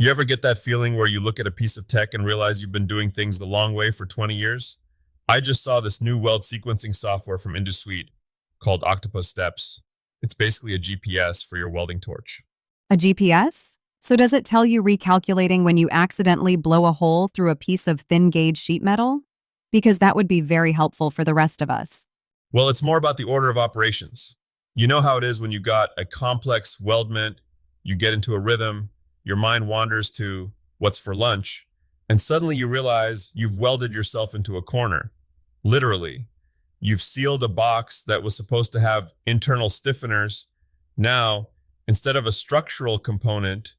You ever get that feeling where you look at a piece of tech and realize you've been doing things the long way for 20 years? I just saw this new weld sequencing software from InduSuite called Octopus Steps. It's basically a GPS for your welding torch. A GPS? So does it tell you recalculating when you accidentally blow a hole through a piece of thin gauge sheet metal? Because that would be very helpful for the rest of us. Well, it's more about the order of operations. You know how it is when you got a complex weldment, you get into a rhythm, your mind wanders to what's for lunch, and suddenly you realize you've welded yourself into a corner. Literally, you've sealed a box that was supposed to have internal stiffeners. Now, instead of a structural component,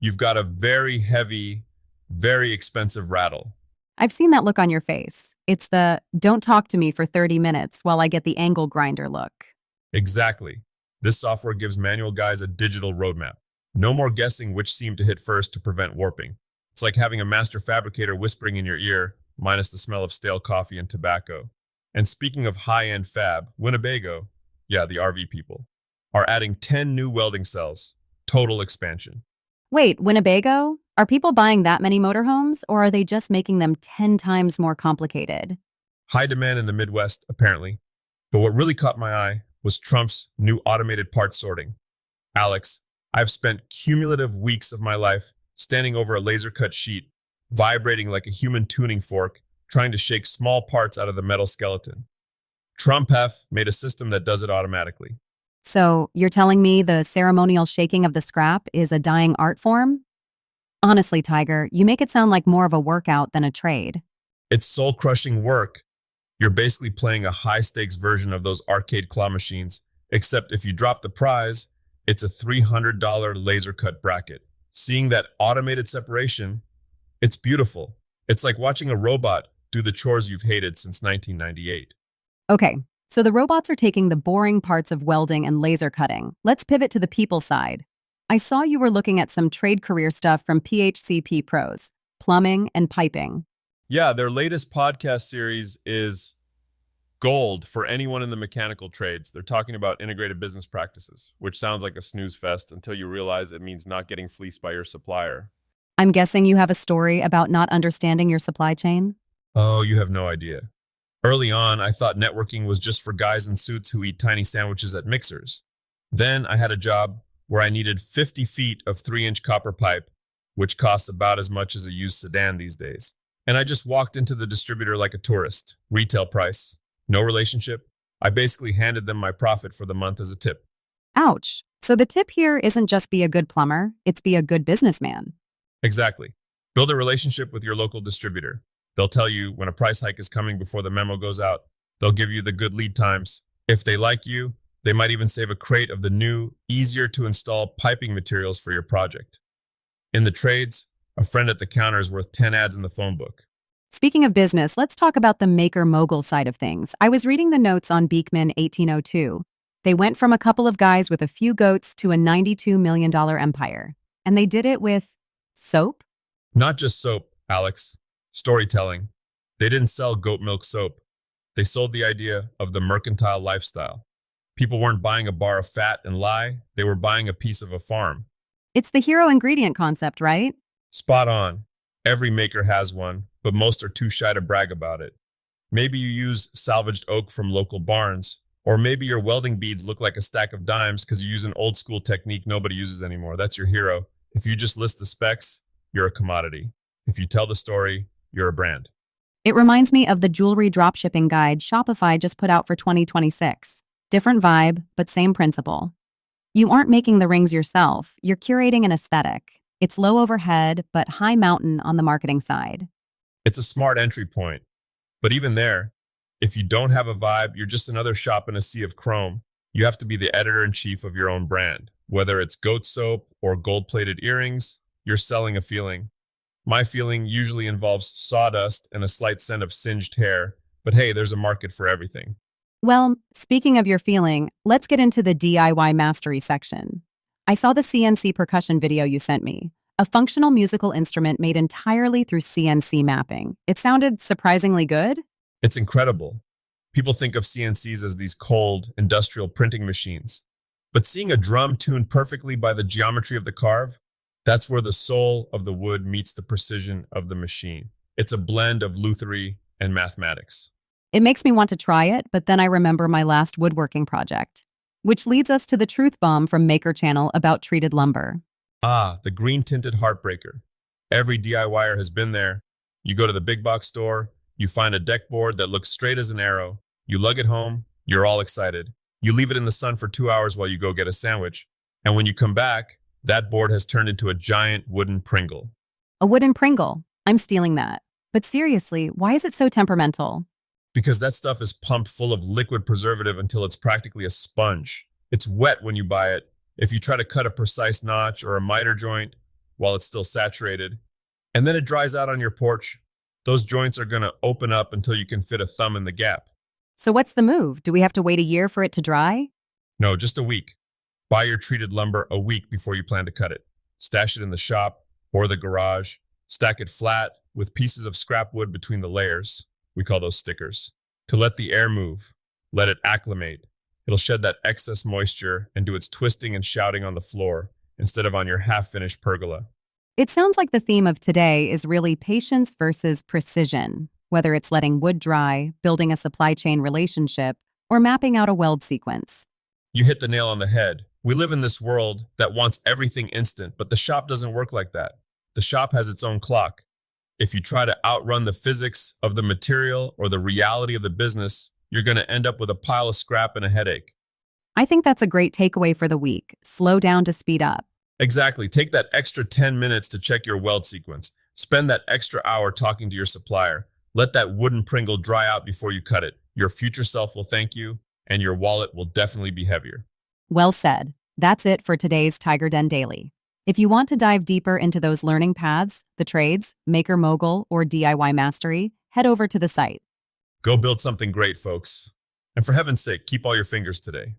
you've got a very heavy, very expensive rattle. I've seen that look on your face. It's the don't talk to me for 30 minutes while I get the angle grinder look. Exactly. This software gives manual guys a digital roadmap. No more guessing which seam to hit first to prevent warping. It's like having a master fabricator whispering in your ear, minus the smell of stale coffee and tobacco. And speaking of high-end fab, Winnebago, yeah, the RV people, are adding 10 new welding cells. Total expansion. Wait, Winnebago? Are people buying that many motorhomes, or are they just making them 10 times more complicated? High demand in the Midwest, apparently. But what really caught my eye was Trump's new automated parts sorting. Alex, I've spent cumulative weeks of my life standing over a laser-cut sheet, vibrating like a human tuning fork, trying to shake small parts out of the metal skeleton. Trump F made a system that does it automatically. So you're telling me the ceremonial shaking of the scrap is a dying art form? Honestly, Tiger, you make it sound like more of a workout than a trade. It's soul-crushing work. You're basically playing a high-stakes version of those arcade claw machines, except if you drop the prize, it's a $300 laser cut bracket. Seeing that automated separation, it's beautiful. It's like watching a robot do the chores you've hated since 1998. Okay, so the robots are taking the boring parts of welding and laser cutting. Let's pivot to the people side. I saw you were looking at some trade career stuff from PHCP Pros, plumbing and piping. Yeah, their latest podcast series is gold for anyone in the mechanical trades. They're talking about integrated business practices, which sounds like a snooze fest until you realize it means not getting fleeced by your supplier. I'm guessing you have a story about not understanding your supply chain? Oh, you have no idea. Early on, I thought networking was just for guys in suits who eat tiny sandwiches at mixers. Then I had a job where I needed 50 feet of 3-inch copper pipe, which costs about as much as a used sedan these days. And I just walked into the distributor like a tourist. Retail price, no relationship. I basically handed them my profit for the month as a tip. Ouch. So the tip here isn't just be a good plumber, it's be a good businessman. Exactly. Build a relationship with your local distributor. They'll tell you when a price hike is coming before the memo goes out. They'll give you the good lead times. If they like you, they might even save a crate of the new, easier to install piping materials for your project. In the trades, a friend at the counter is worth 10 ads in the phone book. Speaking of business, let's talk about the maker-mogul side of things. I was reading the notes on Beekman 1802. They went from a couple of guys with a few goats to a $92 million empire. And they did it with soap? Not just soap, Alex. Storytelling. They didn't sell goat milk soap. They sold the idea of the mercantile lifestyle. People weren't buying a bar of fat and lye. They were buying a piece of a farm. It's the hero ingredient concept, right? Spot on. Every maker has one, but most are too shy to brag about it. Maybe you use salvaged oak from local barns, or maybe your welding beads look like a stack of dimes because you use an old school technique nobody uses anymore. That's your hero. If you just list the specs, you're a commodity. If you tell the story, you're a brand. It reminds me of the jewelry dropshipping guide Shopify just put out for 2026. Different vibe, but same principle. You aren't making the rings yourself, you're curating an aesthetic. It's low overhead, but high mountain on the marketing side. It's a smart entry point. But even there, if you don't have a vibe, you're just another shop in a sea of chrome. You have to be the editor-in-chief of your own brand. Whether it's goat soap or gold-plated earrings, you're selling a feeling. My feeling usually involves sawdust and a slight scent of singed hair, but hey, there's a market for everything. Well, speaking of your feeling, let's get into the DIY mastery section. I saw the CNC percussion video you sent me, a functional musical instrument made entirely through CNC mapping. It sounded surprisingly good. It's incredible. People think of CNCs as these cold, industrial printing machines. But seeing a drum tuned perfectly by the geometry of the carve, That's where the soul of the wood meets the precision of the machine. It's a blend of luthery and mathematics. It makes me want to try it, but then I remember my last woodworking project. Which leads us to the truth bomb from Maker Channel about treated lumber. Ah, the green tinted heartbreaker. Every DIYer has been there. You go to the big box store, you find a deck board that looks straight as an arrow. You lug it home, you're all excited. You leave it in the sun for 2 hours while you go get a sandwich. And when you come back, that board has turned into a giant wooden Pringle. A wooden Pringle. I'm stealing that. But seriously, why is it so temperamental? Because that stuff is pumped full of liquid preservative until it's practically a sponge. It's wet when you buy it. If you try to cut a precise notch or a miter joint while it's still saturated, and then it dries out on your porch, those joints are going to open up until you can fit a thumb in the gap. So what's the move? Do we have to wait a year for it to dry? No, just a week. Buy your treated lumber a week before you plan to cut it. Stash it in the shop or the garage. Stack it flat with pieces of scrap wood between the layers. We call those stickers. To let the air move. Let it acclimate. It'll shed that excess moisture and do its twisting and shouting on the floor instead of on your half-finished pergola. It sounds like the theme of today is really patience versus precision, whether it's letting wood dry, building a supply chain relationship, or mapping out a weld sequence. You hit the nail on the head. We live in this world that wants everything instant, but the shop doesn't work like that. The shop has its own clock. If you try to outrun the physics of the material or the reality of the business, you're going to end up with a pile of scrap and a headache. I think that's a great takeaway for the week. Slow down to speed up. Exactly. Take that extra 10 minutes to check your weld sequence. Spend that extra hour talking to your supplier. Let that wooden Pringle dry out before you cut it. Your future self will thank you, and your wallet will definitely be heavier. Well said. That's it for today's TigerDen Daily. If you want to dive deeper into those learning paths, the trades, maker mogul, or DIY mastery, head over to the site. Go build something great, folks. And for heaven's sake, keep all your fingers today.